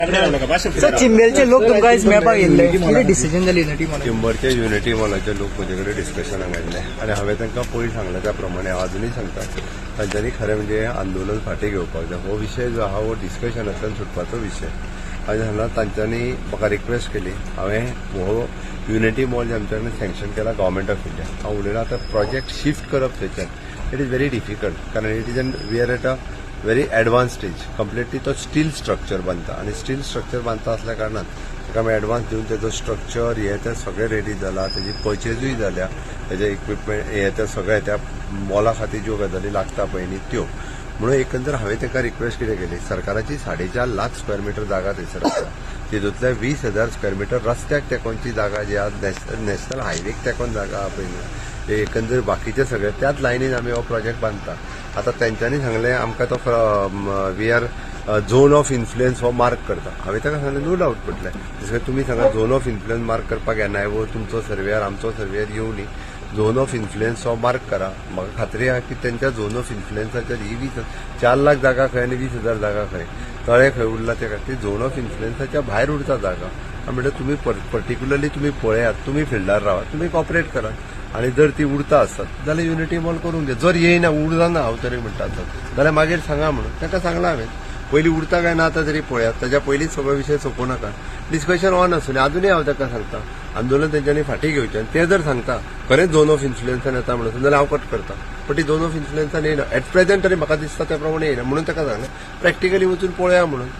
Sir चिंबेलचे लोक तुमकां आयज मेळपाक येयल्ले कितें डिसिजन जाली युनिटी मॉल चिंबरचे युनिटी मॉलाचे लोक म्हजे कडेन डिस्कशनाक आयिल्ले आनी हांवें तांकां पयलीं सांगलें त्या प्रमाणे अजूनय सांगता तांच्यांनी खरें म्हणजे आंदोलन फाटीं घेवपाक जाय. हो विशय जो आहा हो डिस्कशनांतल्यान सुटपाचो विशय. हांवें सांगलां तांच्यांनी म्हाका रिक्वेस्ट केली. हांवें हो युनिटी मॉल जे आमच्या कडेन सँक्शन केला गव्हर्मेंट ऑफ इंडिया हांव उलयलां आतां प्रोजेक्ट शिफ्ट करप थंयच्यान इट इज व्हेरी डिफिकल्ट कारण it is we are at a very advance stage. Completely तो स्टील स्ट्रक्चर बांदता आनी स्टील स्ट्रक्चर बांदता असल्या कारणान ताका आमी एडवान्स दिवन तेजो स्ट्रक्चर हे ते सगळें रेडी जाला. तेजी परचेजूय जाल्या. तेजे इक्विपमेंट हे ते सगळे त्या मॉला खातीर ज्यो गजाली लागता पळय न्ही त्यो म्हणून एकंदर हांवें ताका रिक्वेस्ट कितें केली सरकाराची 4.5 लाख स्क्वेअर मिटर जागा थंयसर आसा. तितूंतल्या 20,000 स्क्वेअर मिटर रस्त्याक तेकोनची जागा जी आहा नॅशनल हायवेक तेकोन जागा आहा पळय न्ही ते एकंदर बाकीचे सगळे त्याच लायनीन आमी हो प्रोजेक्ट बांदता. आतां तेंच्यांनी सांगलें आमकां तो we are zone of influence हो मार्क करता. हांवें ताका सांगलें नो डावट पडलें जशें तुमी सांगा झोन ऑफ इन्फ्लुएन्स मार्क करपाक येनाय वो तुमचो सर्वेयर आमचो सर्वेयर येवं न्ही झोन ऑफ इन्फ्लुएन्स हो मार्क करा. म्हाका खात्री आहा की तेंच्या झोन ऑफ इन्फ्लुएन्साचेर ही 4 लाख जागा खंय आनी 20,000 जागा खंय तळे खंय उरला त्या खातीर झोन ऑफ इन्फ्लुएन्साच्या भायर उरता जागा. म्हणजे तुम्ही पर्टिक्युलरली तुम्ही पळयात तुमी फिल्डार रावात तुमी कॉपरेट करात आनी जर ती उरता आसत जाल्यार युनिटी मॉल करूंक घे. जर येयना उरना हांव तरी म्हणटा आसत जाल्यार मागीर सांगा म्हणून ताका सांगलां हांवें. पयलीं उरता काय ना आतां तरी पळयात ताच्या पयलींच सगळो विशय सोंपू नाका. डिस्कशन ऑन आसूं आजूनय हांव ताका सांगता आंदोलन तेंच्यांनी फाटीं घेवचें आनी ते जर सांगता खरेंच झोन ऑफ इन्फ्लुएन्सान येता म्हणून जाल्यार हांव कट करता. पण ती झोन ऑफ इन्फ्लुएन्सान येयना एट प्रेझेंट तरी म्हाका दिसता त्या प्रमाणे येयना म्हणून ताका सांगलें प्रॅक्टिकली वचून पळया म्हणून.